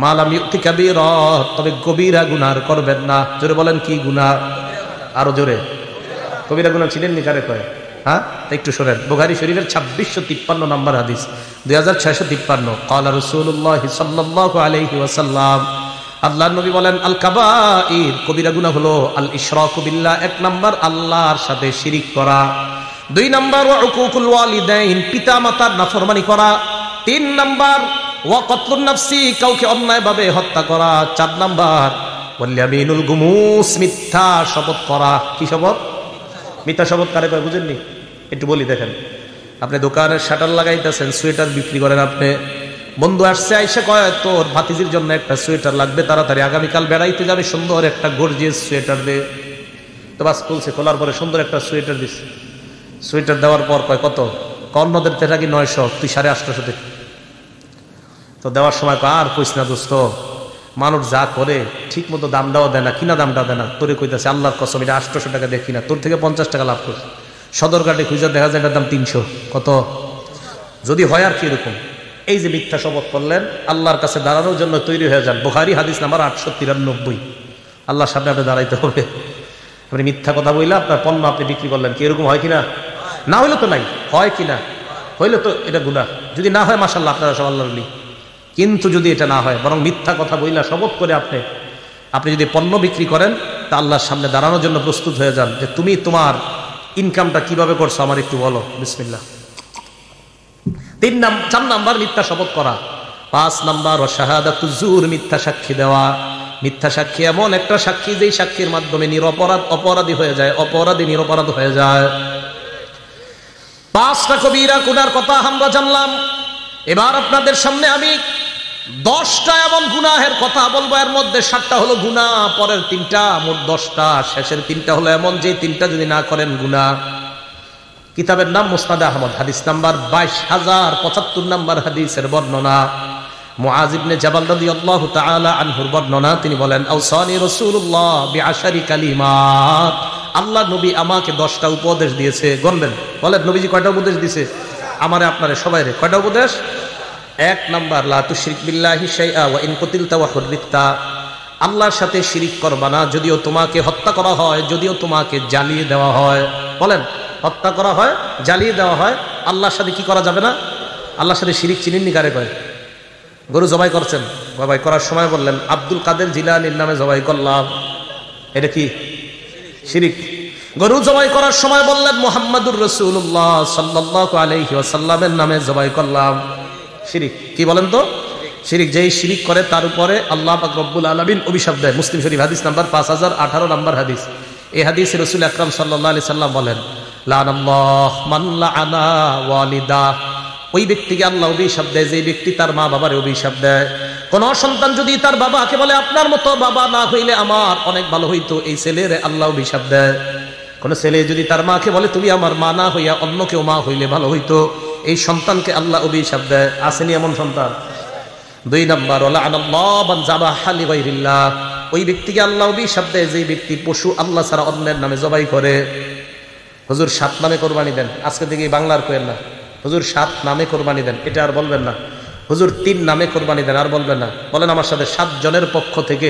মা লাম ইউতি কাবীরা, তবে কবিরা গুনাহ করবেন না। জোরে বলেন কি গুনাহ? আরো জোরে। কবিরা গুনাহ ছিলেন নি কারে কয়? হ্যাঁ, একটু শোনেন। বুখারী শরীফের 2653 নম্বর হাদিস, 2653। ক্বালা রাসূলুল্লাহ সাল্লাল্লাহু আলাইহি ওয়াসাল্লাম, আল্লাহর নবী বলেন, আল কাবাইর, কবিরা গুনাহ হলো আল ইশরাকু বিল্লাহ, এক নাম্বার আল্লাহর সাথে শিরিক করা, 2 নাম্বার ওয়া উকুকুল ওয়ালিদাইন, পিতা মাতার নাফরমানি করা, 3 নাম্বার ওয়া কতলুন নাফসি, কাউকে অন্যায়ভাবে হত্যা করা, 4 নাম্বার ওয়াল ইয়ামিনুল গুমুস, মিথ্যা শপথ করা। কি শপথ? মিথ্যা শপথ কারে কয় বুঝেননি? একটু বলি, দেখেন, আপনি দোকানের শাটার লাগাইতেছেন, সোয়েটার বিক্রি করেন, আপনি বন্ধু আসছে, আইসা কয় তোর ভাতিজির জন্য একটা সোয়েটার লাগবে, তাড়াতাড়ি আগামীকাল বেড়াইতে যাবে, সুন্দর একটা গর্জিয়াস সোয়েটার দে। তো বাস খুলছে, খোলার পরে সুন্দর একটা সোয়েটার দিচ্ছে। সোয়েটার দেওয়ার পর কয় কত? অন্যদের থেকে কি 900, তুই 850 দে। তো দেওয়ার সময় কয় আর কইস না দোস্ত, মানুষ যা করে ঠিক মতো দাম দেওয়া দেয় না, কিনা দামটা দেয় না। তোরে কইতাছে আল্লাহর কসম, এটা 800 টাকা দেখি না, তোর থেকে 50 টাকা লাভ করছে। সদরঘাটে খুঁজে দেখা যায় এটার দাম 300। কত? যদি হয় আর কি এরকম। এই যে মিথ্যা শপথ করলেন, আল্লাহর কাছে দাঁড়ানোর জন্য তৈরি হয়ে যান। বুখারী হাদিস নাম্বার 893। আল্লাহর সামনে আপনি দাঁড়াইতে হবে। আপনি মিথ্যা কথা বললে আপনার পণ্য আপনি বিক্রি করলেন, কি এরকম হয় কিনা? না হইলে তো নাই, হয় কিনা? হইলে তো এটা গুনাহ। যদি না হয় মাশাআল্লাহ, আপনারা সব আল্লাহর ওলি। কিন্তু যদি এটা না হয়, বরং মিথ্যা কথা বইলা শপথ করে আপনি যদি পণ্য বিক্রি করেন, তা আল্লাহর সামনে দাঁড়ানোর জন্য প্রস্তুত হয়ে যান যে তুমি তোমার ইনকামটা কিভাবে করছো আমার একটু বলো। বিসমিল্লাহ। 4 নাম্বার মিথ্যা শপথ করা। 5 নাম্বার শাহাদাতুজ জুর, মিথ্যা সাক্ষী দেওয়া। মিথ্যা সাক্ষী এমন একটা সাক্ষী যেই সাক্ষীর মাধ্যমে নিরপরাধ অপরাধী হয়ে যায়, অপরাধী নিরপরাধ হয়ে যায়। 5টা কবিরা গুনার কথা আমরা জানলাম। এবার আপনাদের সামনে আমি 10টা এমন গুনাহের কথা বলবো, এর মধ্যে 7টা হলো গুনাহ, পরের 3টা, মোট 10টা, শেষের 3টা হলো এমন যে 3টা যদি না করেন গুনাহ। কিতাবের নাম মুসনাদ আহমদ, হাদিস নাম্বার 22075 নাম্বার হাদিসের বর্ণনা। মুআজ ইবনে জাবাল রাদিয়াল্লাহু তাআলা আনহুর বর্ণনা, তিনি বলেন, আওসানি রাসূলুল্লাহ বিআশারি কালিমাত, আল্লাহ নবী আমাকে 10টা উপদেশ দিয়েছে। গণবেন, বলেন নবীজি কয়টা উপদেশ দিয়েছে? আমারে আপনারে সবাইরে কয়টা উপদেশ? 1 নাম্বার, লা তুশরিক বিল্লাহি শাইআ ওয়া ইন কুতিলতা ওয়া হুররিকতা, আল্লাহর সাথে শিরিক করবা না, যদিও তোমাকে হত্যা করা হয়, যদিও তোমাকে জ্বালিয়ে দেওয়া হয়। বলেন, হত্যা করা হয়, জ্বালিয়ে দেওয়া হয়, আল্লাহর সাথে কি করা যাবে না? আল্লাহর সাথে শিরিক চিনেননি কারে কয়? গরু জবাই করছেন, জবাই করার সময় বললেন আব্দুল কাদের জিলানীর নামে জবাই করলাম, এটা কি শিরিক? গরু জবাই করার সময় বললেন মুহাম্মাদুর রাসূলুল্লাহ সাল্লাল্লাহু আলাইহি ওয়াসাল্লামের নামে জবাই করলাম, শিরিক। কি বলেন তো? শিরিক। যেই শিরিক করে তার উপরে আল্লাহ পাক রব্বুল আলামিন অভিশাপ দেয়। মুসলিম শরীফ হাদিস নাম্বার 5018 নাম্বার হাদিস। এই হাদিসে রাসূল আকরাম সাল্লাল্লাহু আলাইহি সাল্লাম বলেন, লানাল্লাহ মান লাআনা ওয়ালিদা, ওই ব্যক্তিকে আল্লাহ অভিশাপ দেয় যে ব্যক্তি তার মা বাবার অভিশাপ দেয়। কোন সন্তান যদি তার বাবাকে বলে আপনার মতো বাবা না হইলে আমার অনেক ভালো হইতো, এই ছেলের আল্লাহ অভিশাপ দেয়। কোন ছেলে যদি তার মাকে বলে তুমি আমার মা না হইয়া অন্য কেউ মা হইলে ভালো হইতো, এই সন্তানকে আল্লাহ অভিশাপ দেয়। আসেনি এমন সন্তান? 2 নাম্বার, লাআনাল্লাহু মান যাবাহা লিগাইরিল্লাহ, ওই ব্যক্তিকে আল্লাহ অভিশাপ দেয় যে ব্যক্তি পশু আল্লাহ ছাড়া অন্যের নামে জবাই করে। হুজুর 7 নামে কোরবানি দেন, আজকে থেকে বাংলার কোয়েন না, হুজুর 7 নামে কোরবানি দেন, এটা আর বলবেন না। হুজুর 3 নামে কোরবানি দেন, আর বলবেন না। বলেন আমার সাথে, 7 জনের পক্ষ থেকে,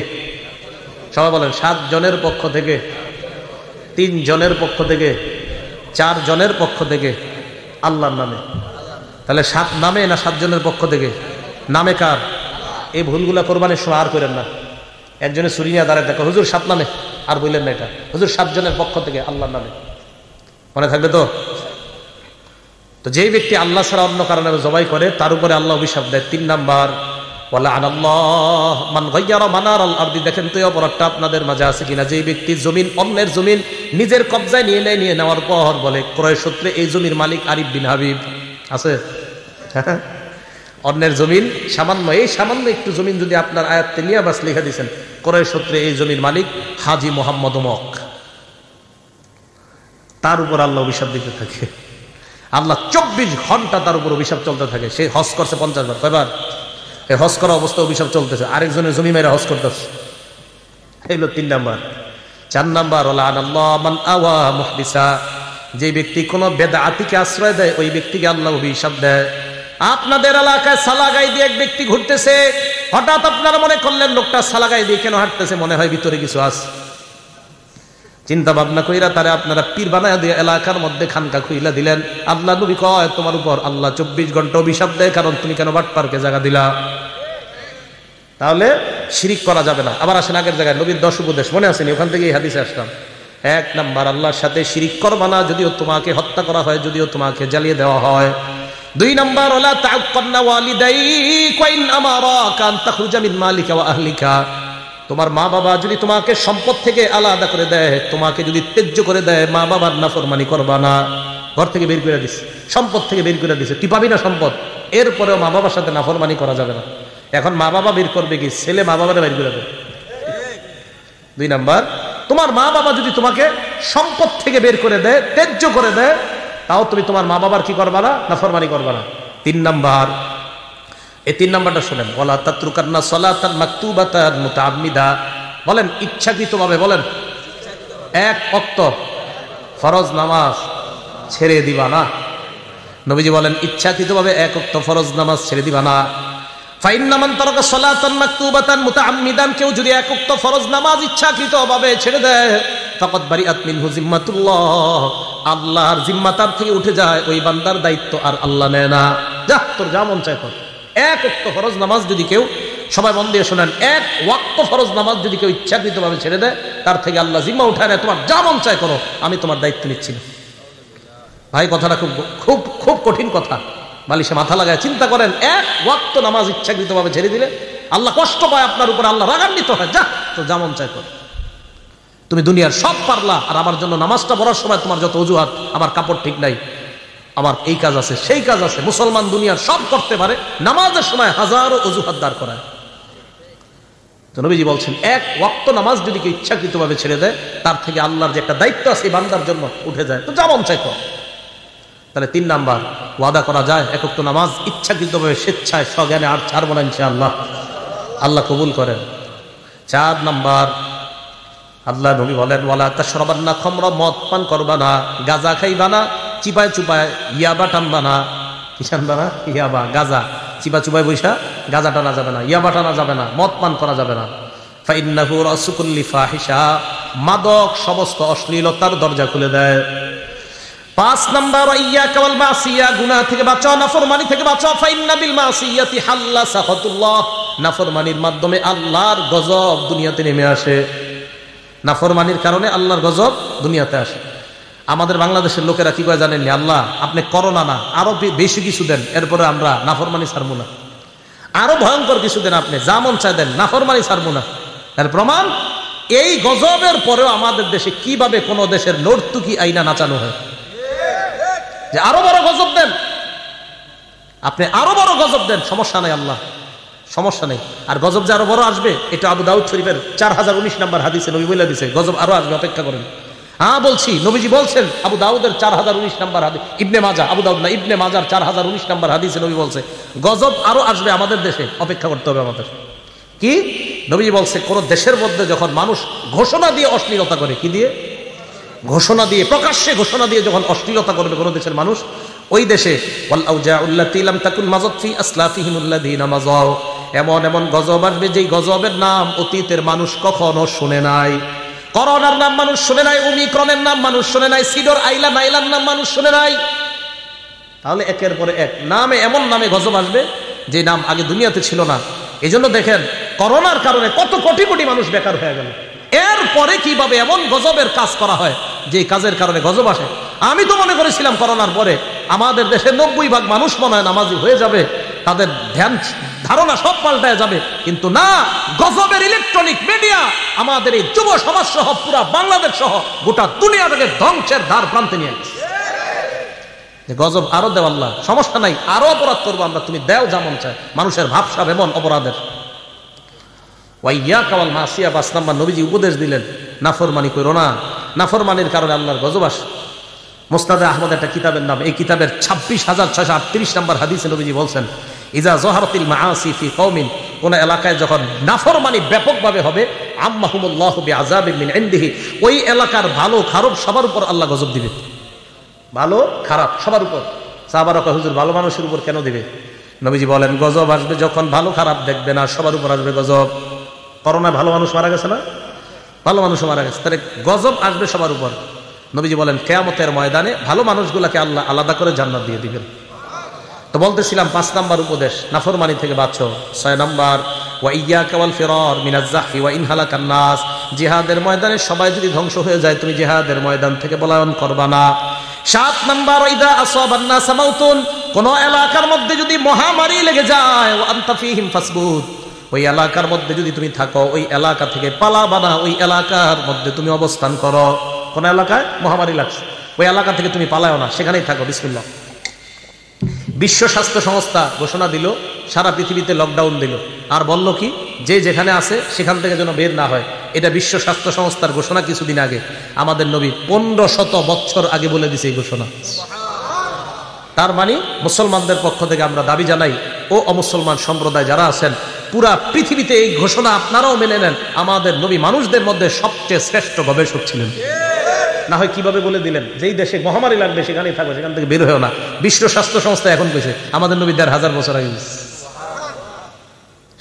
সবাই বলেন 7 জনের পক্ষ থেকে, 3 জনের পক্ষ থেকে, 4 জনের পক্ষ থেকে, আল্লাহর নামে। তাহলে 7 নামে না 7 জনের পক্ষ থেকে? নামে কার? এই ভুলগুলা কোরবানির সময় আর করেন না। একজনে ছুরি নিয়ে দাঁড়ায় দেখো, হুজুর 7 নামে, আর বললেন না এটা, হুজুর 7 জনের পক্ষ থেকে, আল্লাহর নামে। মনে থাকবে তো? তো যেই ব্যক্তি আল্লাহ ছাড়া অন্য কারণে জবাই করে তার উপরে আল্লাহ অভিশাপ দেয়। 3 নাম্বার, ওয়ালাআনাল্লাহ মান গায়্যারা মানারাল আরদি, দেখেন তো এই অপরাধটা আপনাদের মাঝে আছে কিনা? যেই ব্যক্তি জমিন, অন্যের জমিন নিজের কবজায় নিয়ে নেওয়ার পর বলে ক্রয় সূত্রে এই জমির মালিক আরিফ বিন হাবিব, আছে? অন্যের জমিন সামান্য, এই সামান্য একটু জমিন যদি আপনার আয়াতে নিয়ে বাস লিখে দিয়েছেন, ক্রয় সূত্রে এই জমির মালিক হাজী মোহাম্মদ অমক, তার উপর আল্লাহ অভিশাপ দিতে থাকে। আল্লাহ 24 ঘন্টা তার উপর অভিশাপ চলতে থাকে। সে হজ করছে 50 বার, কয়বার? এই হজ করা অবস্থা অভিশাপ চলতেছে, আরেকজনের জমি মেরে হজ করতেছে। এই হলো 3 নাম্বার। 4 নাম্বার, লাআনাল্লাহু মান আওয়া মুহদিসা, যে ব্যক্তি কোন বেদাতিকে আশ্রয় দেয় ওই ব্যক্তিকে আল্লাহ অভিশাপ দেয়। আপনাদের এলাকায় সালাগাই দিয়ে এক ব্যক্তি ঘুরতেছে, হঠাৎ আপনারা মনে করলেন লোকটা সালাগাই দিয়ে কেন হাঁটতেছে, মনে হয় ভিতরে কিছু আছে। চিন্তা ভাবনা কইরা তারে আপনারা পীর বানায় দিয়ে এলাকার মধ্যে খানকা খুইলা দিলেন। আল্লাহ নবী কয় তোমার উপর আল্লাহ 24 ঘন্টা অভিশাপ দেয়, কারণ তুমি কেন বাটপারকে জায়গা দিলা। তাহলে শিরিক করা যাবে না। আবার আসেন আগের জায়গায় নবীর 10 উপদেশ মনে আছেনি, ওখান থেকে এই হাদিসে আসলাম। 1 নাম্বার, আল্লাহর সাথে শিরিক করবা না, যদিও তোমাকে হত্যা করা হয়, যদিও তোমাকে জ্বালিয়ে দেওয়া হয়। 2 নাম্বার, ওয়ালা তা'আক্কান্না ওয়ালিদাইকা ইন আমারাকা আন তাখরুজা মিন মালিকা ওয়া আহলিকা। তোমার মা বাবা যদি তোমাকে সম্পদ থেকে আলাদা করে দেয়, তোমাকে যদি ত্যায্য করে দেয়, মা বাবার নাফরমানি করবা না। ঘর থেকে বের করে দিছে, সম্পদ থেকে বের করে দিছে, তুই পাবি না সম্পদ, এরপরেও মা বাবার সাথে নাফরমানি করা যাবে না। এখন মা বাবা বের করবে কি, ছেলে মা বাবারে বের করে দেবে। 2 নাম্বার, তোমার মা বাবা যদি তোমাকে সম্পদ থেকে বের করে দেয়, ত্যায্য করে দেয়, তাও তুমি তোমার মা বাবার কি করবা না, নাফরমানি করবা না। 3 নাম্বার, এই 3 নাম্বারটা শুনেন, ওয়ালা তাতরুকান্না সালাতান মাকতুবাতান মুতাআম্মিদা। বলেন ইচ্ছাকৃতভাবে, বলেন 1 ওয়াক্ত ফরজ নামাজ ছেড়ে দিবা না। নবীজি বলেন ইচ্ছাকৃতভাবে 1 ওয়াক্ত ফরজ নামাজ ছেড়ে দিবা না। ফাইন্না মান তারাকা সালাতান মাকতুবাতান মুতাআম্মিদান, কেউ যদি 1 ওয়াক্ত ফরজ নামাজ ইচ্ছাকৃতভাবে ছেড়ে দেয়, ফাকাদ বারিআত মিনহু জিম্মাতুল্লাহ, আল্লাহর জিম্মা তার থেকে উঠে যায়, ওই বান্দার দায়িত্ব আর আল্লাহ নেয় না। যা তোর যা মন চায় কর। 1 ওয়াক্ত ফরজ নামাজ যদি কেউ, সবাই মন দিয়ে শোনেন, 1 ওয়াক্ত ফরজ নামাজ যদি কেউ ইচ্ছাকৃতভাবে ছেড়ে দেয়, তার থেকে আল্লাহ জিম্মা উঠায় নেয়, তোমার যা মন চায় করো, আমি তোমার দায়িত্ব নিচ্ছি না। ভাই কথাটা খুব খুব খুব কঠিন কথা, বালিশে মাথা লাগায় চিন্তা করেন। 1 ওয়াক্ত নামাজ ইচ্ছাকৃতভাবে ছেড়ে দিলে আল্লাহ কষ্ট পায় আপনার উপর, আল্লাহ রাগান্বিত হয়। যা তো যা মন চায় কর, তুমি দুনিয়ার সব পারলা, আর আমার জন্য নামাজটা পড়ার সময় তোমার যত অজুহাত, আমার কাপড় ঠিক নাই, আমার এই কাজ আছে সেই কাজ আছে। মুসলমান দুনিয়ার সব করতে পারে, নামাজের সময় হাজারো অজুহাত দাঁড় করায়। তো নবীজি বলছেন 1 ওয়াক্ত নামাজ যদি কেউ ইচ্ছাকৃতভাবে ছেড়ে দেয়, তার থেকে আল্লাহর যে একটা দায়িত্ব আছে এই বান্দার জন্য উঠে যায়, তো যা মন চায় কর। তাহলে 3 নাম্বার, ওয়াদা করা যায় 1 ওয়াক্ত নামাজ ইচ্ছাকৃতভাবে স্বেচ্ছায় সজ্ঞানে আর ছাড়বো না ইনশাআল্লাহ, আল্লাহ কবুল করেন। 4 নাম্বার, আল্লাহ নবী বলেন ওয়ালা তাশরাবান্না খামরা, মদ পান করবা না, গাঁজা খাইবা না, চিপায় চুপায় ইয়াবা টানবা না। কি টানবা না? ইয়াবা, গাঁজা চিপা চুপায় বৈশা গাঁজা টানা যাবে না, ইয়াবা টানা যাবে না, মদ পান করা যাবে না। ফাইন্নাহু রাসু কুল্লি ফাহিশা, মাদক সমস্ত অশ্লীলতার দরজা খুলে দেয়। 5 নাম্বার, ইয়াকা ওয়াল মাসিয়া, গুনাহ থেকে বাঁচাও, নাফরমানি থেকে বাঁচাও। ফাইন্না বিল মাসিয়াতি হাল্লা সাখাতুল্লাহ, নাফরমানির মাধ্যমে আল্লাহর গজব দুনিয়াতে নেমে আসে। নাফরমানির কারণে আল্লাহর গজব দুনিয়াতে আসে। আমাদের বাংলাদেশের লোকেরা কি কয় জানেননি, আল্লাহ আপনি করোনা না, আরো বেশি কিছু দেন, এরপরে আমরা নাফরমানি ছাড়বো না। আরো ভয়ঙ্কর কিছু দেন, আপনি যা মন চায় দেন, নাফরমানি ছাড়বো না। এর প্রমাণ এই গজবের পরেও আমাদের দেশে কিভাবে কোন দেশের নর্তুকি আইনা নাচানো হয়, যে আরো বড় গজব দেন, আপনি আরো বড় গজব দেন, সমস্যা নাই, আল্লাহ সমস্যা নেই। আর গজব যে আরো বড় আসবে, এটা আবু দাউদ শরীফের 4019 নম্বর হাদিসে নবী বলে দিয়েছে, গজব আরো আসবে, অপেক্ষা করেন। হ্যাঁ বলছি, নবীজি বলছেন, আবু দাউদের 4019 নম্বর হাদিস, ইবনে মাজা, আবু দাউদ না ইবনে মাজার 4019 নম্বর হাদিসে নবী বলছে গজব আরো আসবে আমাদের দেশে, অপেক্ষা করতে হবে আমাদের। কি নবীজি বলছে, কোন দেশের মধ্যে যখন মানুষ ঘোষণা দিয়ে অশ্লীলতা করে, কি দিয়ে? ঘোষণা দিয়ে, প্রকাশ্যে ঘোষণা দিয়ে যখন অশ্লীলতা করবে কোন দেশের মানুষ, ওই দেশে এমন এমন গজব আসবে যেই গজবের নাম অতীতের মানুষ কখনো শুনে নাই। করোনার নাম মানুষ শুনে নাই, ওমিক্রনের নাম মানুষ শুনে নাই, সিডর আইলা নাইলার নাম মানুষ শুনে নাই। তাহলে একের পরে এক নামে, এমন নামে গজব আসবে যে নাম আগে দুনিয়াতে ছিল না। এই জন্য দেখেন করোনার কারণে কত কোটি কোটি মানুষ বেকার হয়ে গেল। এরপরে কিভাবে এমন গজবের কাজ করা হয় যে কাজের কারণে গজব আসে। আমি তো মনে করেছিলাম করোনার পরে আমাদের দেশে 90% মানুষ মনে হয় নামাজি হয়ে যাবে, তাদের ধ্যান ধারণা সব পাল্টায় যাবে, কিন্তু না, গজবের ইলেকট্রনিক মিডিয়া আমাদের এই যুব সমাজ সহ পুরা বাংলাদেশ সহ গোটা দুনিয়াটাকে ধ্বংসের দ্বার প্রান্তে নিয়ে গেছে। গজব আরো দেও আল্লাহ, সমস্যা নাই, আরো অপরাধ করবো আমরা, তুমি দেও যেমন চায়। মানুষের ভাবসাব এমন অপরাধের। ওয়াইয়াকা ওয়াল মাসিয়া, 5 নাম্বার নবীজি উপদেশ দিলেন, নাফরমানি করো না, নাফরমানির কারণে আল্লাহর গজব আসে। মুসনাদে আহমদ একটা কিতাবের নাম, এই কিতাবের 26,638 নম্বর হাদিসে নবীজি বলছেন, ইজা যহারাতিল মাআসি ফি কওমিন, কোন এলাকায় যখন নাফরমানি ব্যাপকভাবে হবে, আম্মাহুমুল্লাহু বিআযাবিন মিন ইনদিহি, ওই এলাকার ভালো খারাপ সবার উপর আল্লাহ গজব দিবে। ভালো খারাপ সবার উপর। সাহাবারা কয়, হুজুর ভালো মানুষের উপর কেন দিবে? নবীজি বলেন গজব আসবে যখন ভালো খারাপ দেখবে না, সবার উপর আসবে গজব। করোনায় ভালো মানুষ মারা গেছে না, ভালো মানুষ মারা গেছে, তাহলে গজব আসবে সবার উপর। নবীজি বলেন কিয়ামতের ময়দানে ভালো মানুষগুলাকে আল্লাহ আলাদা করে জান্নাত দিয়ে দিবেন। তো বলতেছিলাম 5 নাম্বার উপদেশ, নাফরমানি থেকে বাঁচো। 6 নাম্বার ওয়া ইয়্যাকা ওয়াল ফিরার মিনাজ যাহফি ওয়া ইন হালাকান নাস, জিহাদের ময়দানে সবাই যদি ধ্বংস হয়ে যায় তুমি জিহাদের ময়দান থেকে পলায়ন করবা না। 7 নাম্বার ইদা আসাবান নাস মাউতুন, কোন এলাকার মধ্যে যদি মহামারী লেগে যায় ওয়া আনতা ফীহিম ফাসবুত, ওই এলাকার মধ্যে যদি তুমি থাকো ওই এলাকা থেকে পালাবা না, ওই এলাকার মধ্যে তুমি অবস্থান করো। কোন এলাকায় মহামারী লাগছে ওই এলাকা থেকে তুমি পালাও না, সেখানেই থাকো। বিসমিল্লাহ। বিশ্ব স্বাস্থ্য সংস্থা ঘোষণা দিল, সারা পৃথিবীতে লকডাউন দিল, আর বলল কি যে যেখানে আছে সেখান থেকে যেন বের না হয়। এটা বিশ্ব স্বাস্থ্য সংস্থার ঘোষণা কিছুদিন আগে। আমাদের নবী 1500 বছর আগে বলে দিছে এই ঘোষণা। তার মানে মুসলমানদের পক্ষ থেকে আমরা দাবি জানাই, ও অমুসলমান সম্প্রদায় যারা আছেন পুরা পৃথিবীতে এই ঘোষণা আপনারাও মেনে নেন। আমাদের নবী মানুষদের মধ্যে সবচেয়ে শ্রেষ্ঠ গবেষক ছিলেন। না হয় কিভাবে বলে দিলেন যেই দেশে মহামারী লাগবে সেখানেই থাকবে, সেখান থেকে বের হয়েও না। বিশ্ব স্বাস্থ্য সংস্থা এখন কইছে, আমাদের নবী 1500 বছর আগে।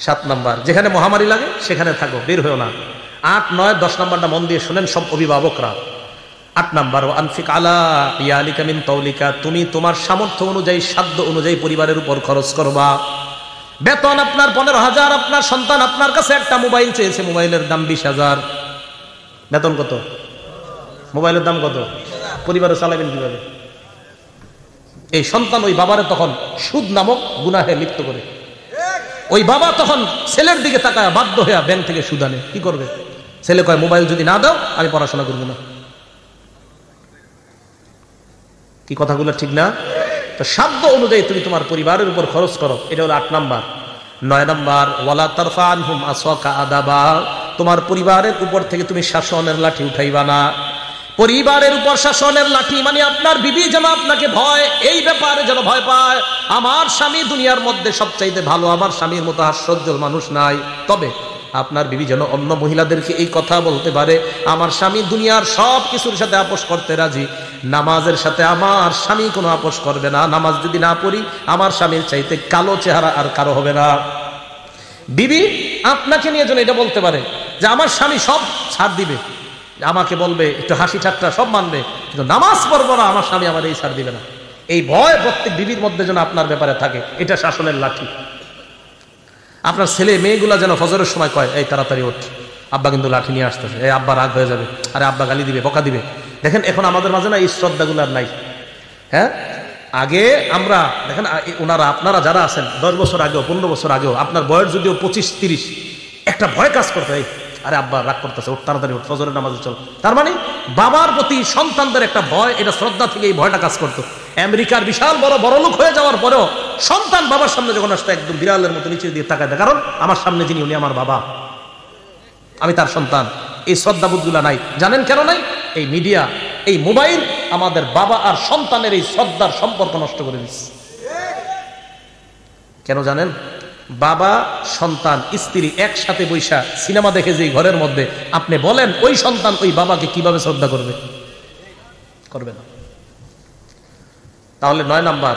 7 নাম্বার যেখানে মহামারী লাগে সেখানে থাকো, বের হয়েও না। 8, 9, 10 নাম্বারটা মন দিয়ে শোনেন সব অভিভাবকরা। 8 নাম্বার ও আনফিক আলা ইয়ালিকা মিন তাওলিকা, তুমি তোমার সামর্থ্য অনুযায়ী সাধ্য অনুযায়ী পরিবারের উপর খরচ করবা। বেতন আপনার 15,000, আপনার সন্তান আপনার কাছে একটা মোবাইল চেয়েছে, মোবাইলের দাম 20,000। বেতন কত? মোবাইলের দাম কত? পরিবারে চালাবেন কিভাবে? এই সন্তান ওই বাবারে তখন সুদ নামক গুনাহে লিপ্ত করে। ওই বাবা তখন ছেলের দিকে তাকায় বাধ্য হয়ে ব্যাংক থেকে সুদ আনে। কি করবে? ছেলে কয় মোবাইল যদি না দাও আমি পড়াশোনা করবো না। কি কথাগুলো ঠিক না? তো সাধ্য অনুযায়ী তুমি তোমার পরিবারের উপর খরচ করো, এটা হলো 8 নাম্বার। 9 নাম্বার ওয়ালা তারফা আনহুম আসাকা আদাবা, তোমার পরিবারের উপর থেকে তুমি শাসনের লাঠি উঠাইবা না। পরিবারের উপর শাসনের লাঠি মানে আপনার বিবি যেন আপনাকে ভয়, এই ব্যাপারে যেন ভয় পায়, আমার স্বামী দুনিয়ার মধ্যে সবচাইতে ভালো, আমার স্বামীর মতো হাস্যোজ্জ্বল মানুষ নাই। তবে আপনার বিবি যেন অন্য মহিলাদেরকে এই কথা বলতে পারে, আমার স্বামী দুনিয়ার সব কিছুর সাথে আপোষ করতে রাজি, নামাজের সাথে আমার স্বামী কোনো আপোষ করবে না। নামাজ যদি না পড়ি আমার স্বামীর চাইতে কালো চেহারা আর কারো হবে না। বিবি আপনাকে নিয়ে যেন এটা বলতে পারে যে আমার স্বামী সব ছাড় দিবে, আমাকে বলবে একটু হাসি ঠাট্টা সব মানবে, কিন্তু নামাজ পড়বো না, আমার স্বামী আমার এই ছাড় দিবে না। এই ভয় প্রত্যেক বিবির মধ্যে যেন আপনার ব্যাপারে থাকে, এটা শাসনের লাঠি। আপনার ছেলে মেয়েগুলা যেন ফজরের সময় কয় এই তাড়াতাড়ি ওঠ, আব্বা কিন্তু লাঠি নিয়ে আসতেছে, এই আব্বা রাগ হয়ে যাবে, আরে আব্বা গালি দিবে, বকা দিবে। দেখেন এখন আমাদের মাঝে না এই শ্রদ্ধাগুলো আর নাই। হ্যাঁ, আগে আমরা দেখেন ওনারা আপনারা যারা আছেন 10 বছর আগেও 15 বছর আগেও আপনার বয়স যদিও 25-30, একটা ভয় কাজ করতে হয়, আরে আব্বা রাগ করতেছে, ওঠ তাড়াতাড়ি ওঠ, ফজরের নামাজে চল। তার মানে বাবার প্রতি সন্তানদের একটা ভয়, এটা শ্রদ্ধা থেকে এই ভয়টা কাজ করতো। আমেরিকার বিশাল বড় লোক হয়ে যাওয়ার পরেও সন্তান বাবার সামনে যখন আসতো একদম বিড়ালের মতো নিচে দিয়ে তাকায় দেয়, কারণ আমার সামনে যিনি উনি আমার বাবা, আমি তার সন্তান। এই শ্রদ্ধাবোধগুলা নাই। জানেন কেন নাই? এই মিডিয়া, এই মোবাইল আমাদের বাবা আর সন্তানের এই শ্রদ্ধার সম্পর্ক নষ্ট করে দিচ্ছে। কেন জানেন? বাবা সন্তান স্ত্রী একসাথে বৈশা সিনেমা দেখে যে ঘরের মধ্যে, আপনি বলেন ওই সন্তান ওই বাবাকে কিভাবে শ্রদ্ধা করবে? করবে না। তাহলে 9 নাম্বার,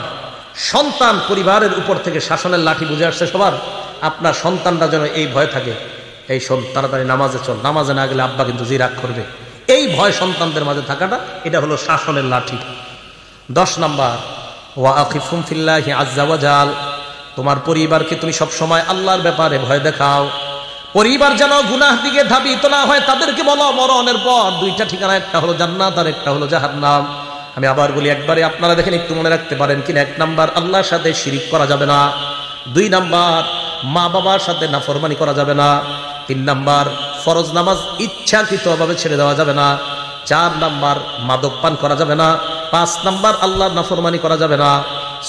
সন্তান পরিবারের উপর থেকে শাসনের লাঠি বুঝে আসছে সবার। আপনার সন্তানরা যেন এই ভয় থাকে, এই শোন তাড়াতাড়ি নামাজে চল, নামাজে না গেলে আব্বা কিন্তু জি রাগ করবে। এই ভয় সন্তানদের মাঝে থাকাটা, এটা হলো শাসনের লাঠি। 10 নাম্বার ওয়া আখিফুম ফিল্লাহি আযজা ওয়া জাল, তোমার পরিবারকে তুমি সব সময় আল্লাহর ব্যাপারে ভয় দেখাও। পরিবার যেন গুনাহ দিকে ধাবিত না হয়, তাদেরকে বলো মরণের পর 2টা ঠিকানা, একটা হলো জান্নাত আর একটা হলো জাহান্নাম। আমি আবার বলি একবারে, আপনারা দেখেন একটু মনে রাখতে পারেন কিনা। 1 নাম্বার আল্লাহর সাথে শিরিক করা যাবে না। 2 নাম্বার মা বাবার সাথে নাফরমানি করা যাবে না। 3 নাম্বার ফরজ নামাজ ইচ্ছাকৃতভাবে ছেড়ে দেওয়া যাবে না। 4 নাম্বার মাদক পান করা যাবে না। 5 নাম্বার আল্লাহর নাফরমানি করা যাবে না।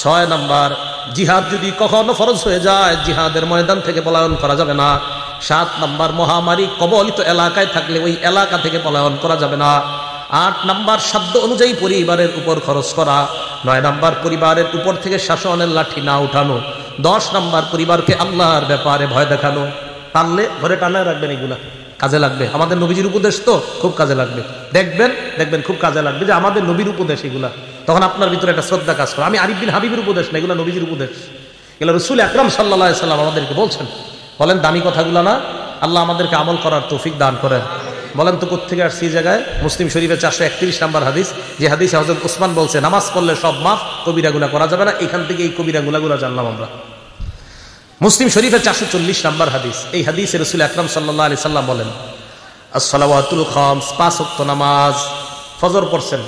6 নাম্বার জিহাদ যদি কখনো ফরজ হয়ে যায় জিহাদের ময়দান থেকে পলায়ন করা যাবে না। 7 নাম্বার মহামারী কবলিত এলাকায় থাকলে ওই এলাকা থেকে পলায়ন করা যাবে না। 8 নাম্বার সাধ্য অনুযায়ী পরিবারের উপর খরচ করা। 9 নাম্বার পরিবারের উপর থেকে শাসনের লাঠি না উঠানো। 10 নাম্বার পরিবারকে আল্লাহর ব্যাপারে ভয় দেখানো। টানলে ঘরে টানায় রাখবেন, এগুলা কাজে লাগবে। আমাদের নবীজির উপদেশ তো খুব কাজে লাগবে। দেখবেন খুব কাজে লাগবে যে আমাদের নবীর উপদেশ এগুলা, তখন আপনার ভিতরে একটা শ্রদ্ধা কাজ করে। আমি আরিফ বিন হাবিবের উপদেশ না, এগুলা নবীজির উপদেশ। এগুলো রাসূল আকরাম সাল্লাল্লাহু আলাইহি সাল্লাম আমাদেরকে বলছেন। বলেন দামি কথাগুলো না, আল্লাহ আমাদেরকে আমল করার তৌফিক দান করেন। বলেন তো কোত্থেকে আসছে এই জায়গায়? মুসলিম শরীফের 431 নম্বর হাদিস, যে হাদিসে হযরত উসমান বলছে নামাজ পড়লে সব মাফ, কবিরা গুনাহ করা যাবে না। এখান থেকে এই কবিরা গুনাহগুলো জানলাম আমরা। মুসলিম শরীফের 440 নম্বর হাদিস, এই হাদিসে রাসূল আকরাম সাল্লাল্লাহু আলাইহি সাল্লাম বলেন as-salawatul khams, 5 ওয়াক্ত নামাজ। ফজর পড়ছেন,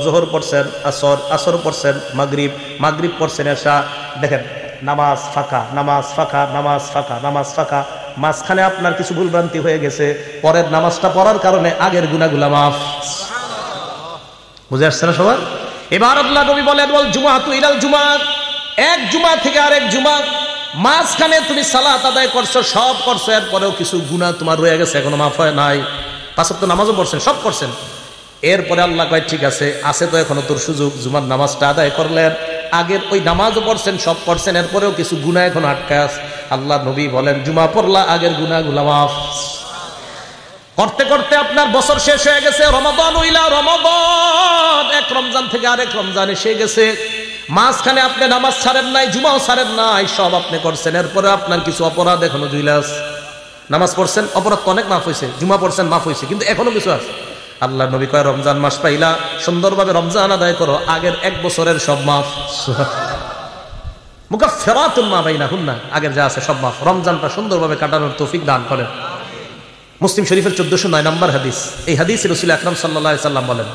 জোহর পড়ছেন, আসর পড়ছেন, মাগরিব পড়ছেন, এশা। দেখেন নামাজ ফাঁকা, নামাজ ফাঁকা, নামাজ ফাঁকা, নামাজ ফাঁকা। মাঝখানে আপনার কিছু ভুলভ্রান্তি হয়ে গেছে, পরের নামাজটা পড়ার কারণে আগের গুনাহগুলো মাফ। বুঝে আসছে না সবার? এবার আল্লাহ নবী বলেন ওয়াল জুমাআতু ইলাল জুমাআত, এক জুমা থেকে আরেক জুমা, মাঝখানে তুমি সালাত আদায় করছো, সব করছো, এরপরেও কিছু গুনাহ তোমার রয়ে গেছে, এখনো মাফ হয় নাই। 5 ওয়াক্ত নামাজও পড়ছেন, সব করছেন, এরপরে আল্লাহ কয় ঠিক আছে, আছে তো এখনো তোর সুযোগ, জুমার নামাজটা আদায় করলেন, আগের ওই নামাজও পড়ছেন, সব করছেন, এরপরেও কিছু গুনাহ এখন আটকে আছে। আল্লাহ নবী বলেন জুমা পড়লা, আগের গুনাহগুলো মাফ। করতে করতে আপনার বছর শেষ হয়ে গেছে, রমাদান হইলা রমাদান, এক রমজান থেকে আরেক রমজান এসে গেছে, মাঝখানে আপনি নামাজ ছাড়েন নাই, জুমাও ছাড়েন নাই, সব আপনি করছেন, এরপরে আপনার কিছু অপরাধ এখনো জুইলাস। নামাজ পড়ছেন, অপরাধ তো অনেক মাফ হয়েছে, জুমা পড়ছেন মাফ হয়েছে, কিন্তু এখনো কিছু আছে। আল্লাহ নবী কয় রমজান মাস পাইলা, সুন্দরভাবে রমজান আদায় করো, আগের এক বছরের সব মাফ। মুকাফফিরাতুম মা বাইনাহুন্না, আগের যা আছে সব মাফ। রমজানটা সুন্দরভাবে কাটানোর তৌফিক দান করেন। মুসলিম শরীফের 1409 নম্বর হাদিস, এই হাদিসে রাসূল আকরাম সাল্লাল্লাহু আলাইহি সাল্লাম বলেন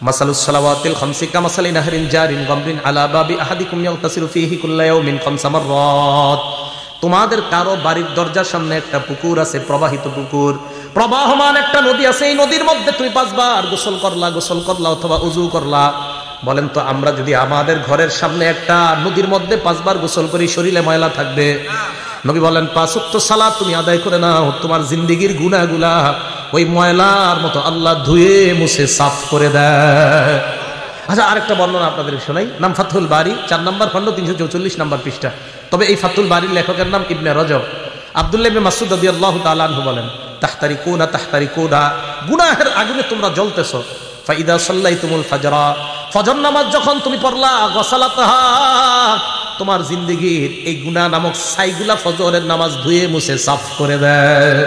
মাসালুস সালাওয়াতিল খামসি কামাসালি নাহরিন জারিন গামরিন আলা বাবি আহাদিকুম ইয়াগতাসিলু ফীহি কুল্লা ইয়াউমিন 5 মাররাত। তোমাদের কারো বাড়ির দরজার সামনে একটা পুকুর আছে, প্রবাহিত পুকুর, প্রবাহমান একটা নদী আছে, এই নদীর মধ্যে তুমি 5 বার গোসল করলা অথবা উযু করলা। বলেন তো আমরা যদি আমাদের ঘরের সামনে একটা নদীর মধ্যে 5 বার গোসল করি, শরীরে ময়লা থাকবে? নবী বলেন 5 ওয়াক্ত সালাত তুমি আদায় করে নাও, তোমার জিন্দেগীর গুনাহগুলা ওই ময়লার মতো আল্লাহ ধুয়ে মুছে সাফ করে দেয়। আচ্ছা আরেকটা বর্ণনা আপনাদের শোনাই, নাম ফাতহুল বারি, 4 নম্বর খণ্ড, 344 নম্বর পৃষ্ঠা। তবে এই ফাতহুল বারির লেখকের নাম ইবনে রজব। আব্দুল্লাহ ইবনে মাসউদ রাদিয়াল্লাহু তাআলা আনহু বলেন তাহতারিকুনা, গুনাহের আগুনে তোমরা জ্বলতেছো। ফাইদা সাল্লাইতুমুল ফাজরা, ফজর নামাজ যখন তুমি পড়লা, গসালাতহা, তোমার জিন্দেগীর এই গুনাহ নামক ছাইগুলা ফজরের নামাজ ধুয়ে মুছে সাফ করে দেয়।